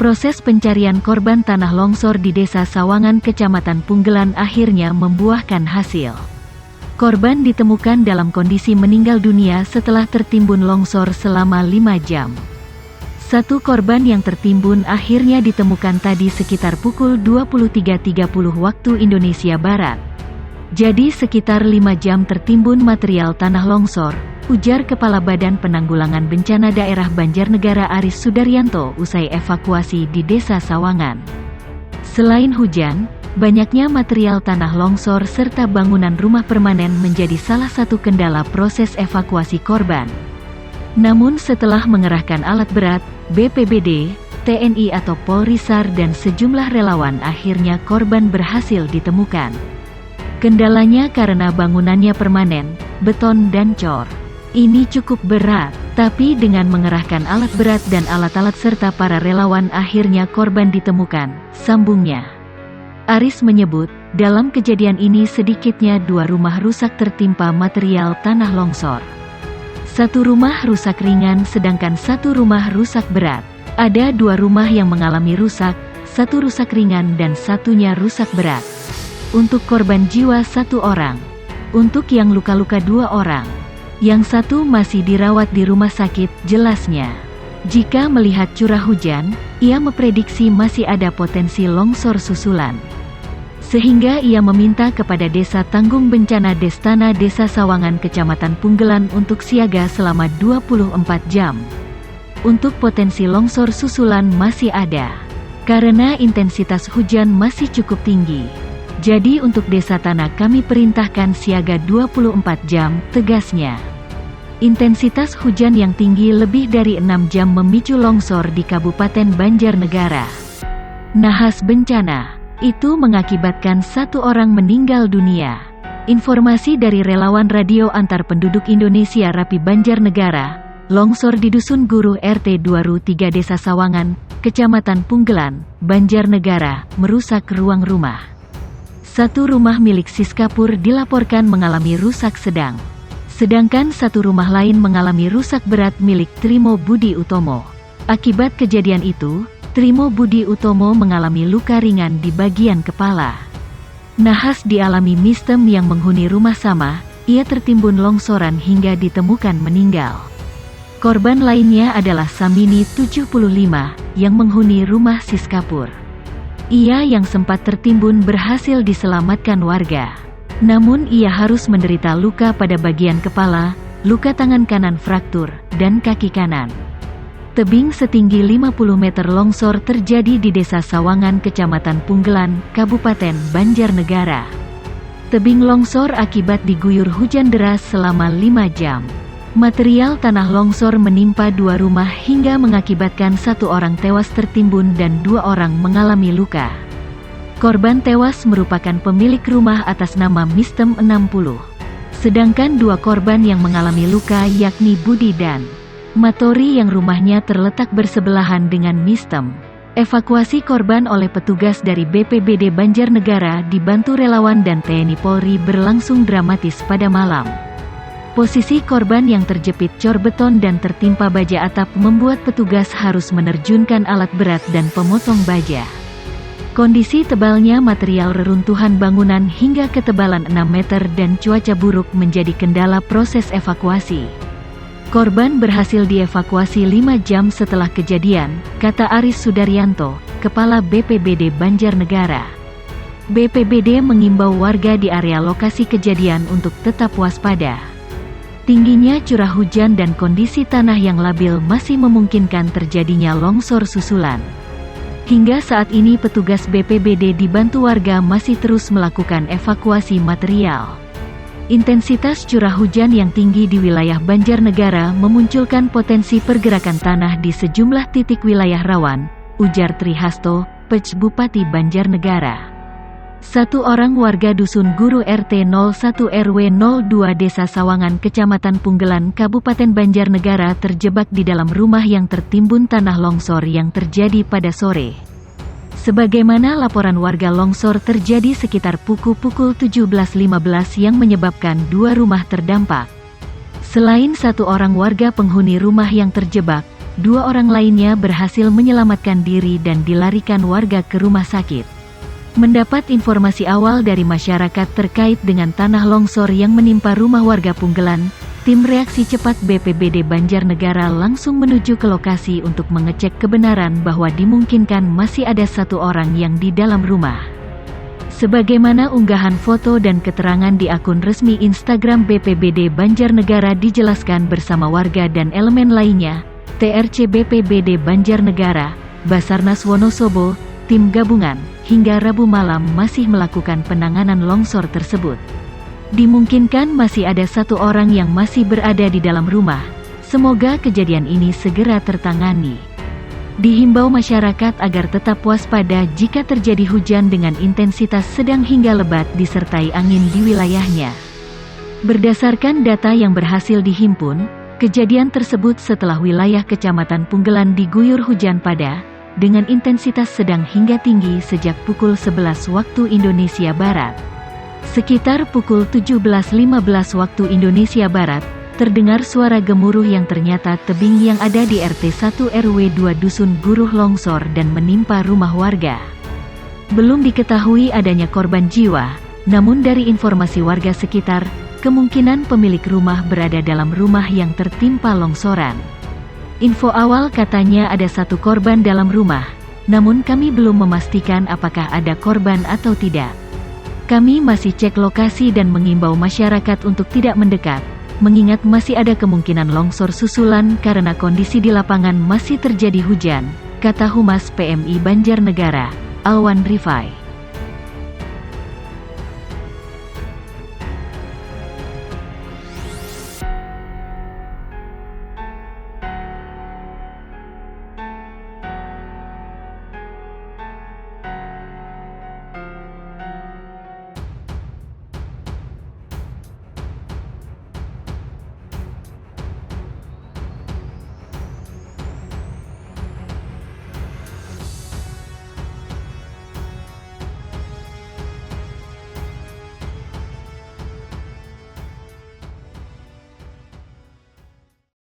Proses pencarian korban tanah longsor di Desa Sawangan, Kecamatan Punggelan akhirnya membuahkan hasil. Korban ditemukan dalam kondisi meninggal dunia setelah tertimbun longsor selama 5 jam. Satu korban yang tertimbun akhirnya ditemukan tadi sekitar pukul 23.30 waktu Indonesia Barat. Jadi sekitar 5 jam tertimbun material tanah longsor, ujar Kepala Badan Penanggulangan Bencana Daerah Banjarnegara Aris Sudaryanto usai evakuasi di Desa Sawangan. Selain hujan, banyaknya material tanah longsor serta bangunan rumah permanen menjadi salah satu kendala proses evakuasi korban. Namun setelah mengerahkan alat berat, BPBD, TNI atau Polri SAR dan sejumlah relawan akhirnya korban berhasil ditemukan. Kendalanya karena bangunannya permanen, beton dan cor. Ini cukup berat, tapi dengan mengerahkan alat berat dan alat-alat serta para relawan akhirnya korban ditemukan, sambungnya. Aris menyebut, dalam kejadian ini sedikitnya 2 rumah rusak tertimpa material tanah longsor. 1 rumah rusak ringan sedangkan 1 rumah rusak berat. Ada 2 rumah yang mengalami rusak, 1 rusak ringan dan 1-nya rusak berat. Untuk korban jiwa 1 orang. Untuk yang luka-luka 2 orang. Yang 1 masih dirawat di rumah sakit, jelasnya. Jika melihat curah hujan, ia memprediksi masih ada potensi longsor susulan. Sehingga ia meminta kepada Desa Tanggung Bencana Destana Desa Sawangan Kecamatan Punggelan untuk siaga selama 24 jam. Untuk potensi longsor susulan masih ada. Karena intensitas hujan masih cukup tinggi. Jadi untuk Desa Tanah kami perintahkan siaga 24 jam, tegasnya. Intensitas hujan yang tinggi lebih dari 6 jam memicu longsor di Kabupaten Banjarnegara. Nahas bencana, itu mengakibatkan 1 orang meninggal dunia. Informasi dari relawan radio antar penduduk Indonesia Rapi Banjarnegara, longsor di Dusun Guru RT 2 Desa Sawangan, Kecamatan Punggelan, Banjarnegara, merusak ruang rumah. 1 rumah milik Siskapur dilaporkan mengalami rusak sedang. Sedangkan 1 rumah lain mengalami rusak berat milik Trimo Budi Utomo. Akibat kejadian itu, Trimo Budi Utomo mengalami luka ringan di bagian kepala. Nahas dialami mistem yang menghuni rumah sama, ia tertimbun longsoran hingga ditemukan meninggal. Korban lainnya adalah Samini 75, yang menghuni rumah Siskapur. Ia yang sempat tertimbun berhasil diselamatkan warga. Namun ia harus menderita luka pada bagian kepala, luka tangan kanan fraktur, dan kaki kanan. Tebing setinggi 50 meter longsor terjadi di Desa Sawangan Kecamatan Punggelan, Kabupaten Banjarnegara. Tebing longsor akibat diguyur hujan deras selama 5 jam. Material tanah longsor menimpa 2 rumah hingga mengakibatkan 1 orang tewas tertimbun dan 2 orang mengalami luka. Korban tewas merupakan pemilik rumah atas nama Mistem 60. Sedangkan 2 korban yang mengalami luka yakni Budi dan Matori yang rumahnya terletak bersebelahan dengan Mistem. Evakuasi korban oleh petugas dari BPBD Banjarnegara dibantu relawan dan TNI Polri berlangsung dramatis pada malam. Posisi korban yang terjepit cor beton dan tertimpa baja atap membuat petugas harus menerjunkan alat berat dan pemotong baja. Kondisi tebalnya material reruntuhan bangunan hingga ketebalan 6 meter dan cuaca buruk menjadi kendala proses evakuasi. Korban berhasil dievakuasi 5 jam setelah kejadian, kata Aris Sudaryanto, Kepala BPBD Banjarnegara. BPBD mengimbau warga di area lokasi kejadian untuk tetap waspada. Tingginya curah hujan dan kondisi tanah yang labil masih memungkinkan terjadinya longsor susulan. Hingga saat ini petugas BPBD dibantu warga masih terus melakukan evakuasi material. Intensitas curah hujan yang tinggi di wilayah Banjarnegara memunculkan potensi pergerakan tanah di sejumlah titik wilayah rawan, ujar Trihasto, Pej Bupati Banjarnegara. 1 orang warga Dusun Guru RT 01 RW 02 Desa Sawangan Kecamatan Punggelan Kabupaten Banjarnegara terjebak di dalam rumah yang tertimbun tanah longsor yang terjadi pada sore. Sebagaimana laporan warga, longsor terjadi sekitar pukul 17.15 yang menyebabkan 2 rumah terdampak. Selain 1 orang warga penghuni rumah yang terjebak, 2 orang lainnya berhasil menyelamatkan diri dan dilarikan warga ke rumah sakit. Mendapat informasi awal dari masyarakat terkait dengan tanah longsor yang menimpa rumah warga Punggelan, tim reaksi cepat BPBD Banjarnegara langsung menuju ke lokasi untuk mengecek kebenaran bahwa dimungkinkan masih ada 1 orang yang di dalam rumah. Sebagaimana unggahan foto dan keterangan di akun resmi Instagram BPBD Banjarnegara dijelaskan bersama warga dan elemen lainnya, TRC BPBD Banjarnegara, Basarnas Wonosobo, tim gabungan, hingga Rabu malam masih melakukan penanganan longsor tersebut. Dimungkinkan masih ada 1 orang yang masih berada di dalam rumah. Semoga kejadian ini segera tertangani. Dihimbau masyarakat agar tetap waspada jika terjadi hujan dengan intensitas sedang hingga lebat disertai angin di wilayahnya. Berdasarkan data yang berhasil dihimpun, kejadian tersebut setelah wilayah Kecamatan Punggelan diguyur hujan pada, dengan intensitas sedang hingga tinggi sejak pukul 11 waktu Indonesia Barat. Sekitar pukul 17.15 waktu Indonesia Barat, terdengar suara gemuruh yang ternyata tebing yang ada di RT 1 RW 2 Dusun Guruh longsor dan menimpa rumah warga. Belum diketahui adanya korban jiwa, namun dari informasi warga sekitar, kemungkinan pemilik rumah berada dalam rumah yang tertimpa longsoran. Info awal katanya ada 1 korban dalam rumah, namun kami belum memastikan apakah ada korban atau tidak. Kami masih cek lokasi dan mengimbau masyarakat untuk tidak mendekat, mengingat masih ada kemungkinan longsor susulan karena kondisi di lapangan masih terjadi hujan, kata Humas PMI Banjarnegara, Alwan Rifai.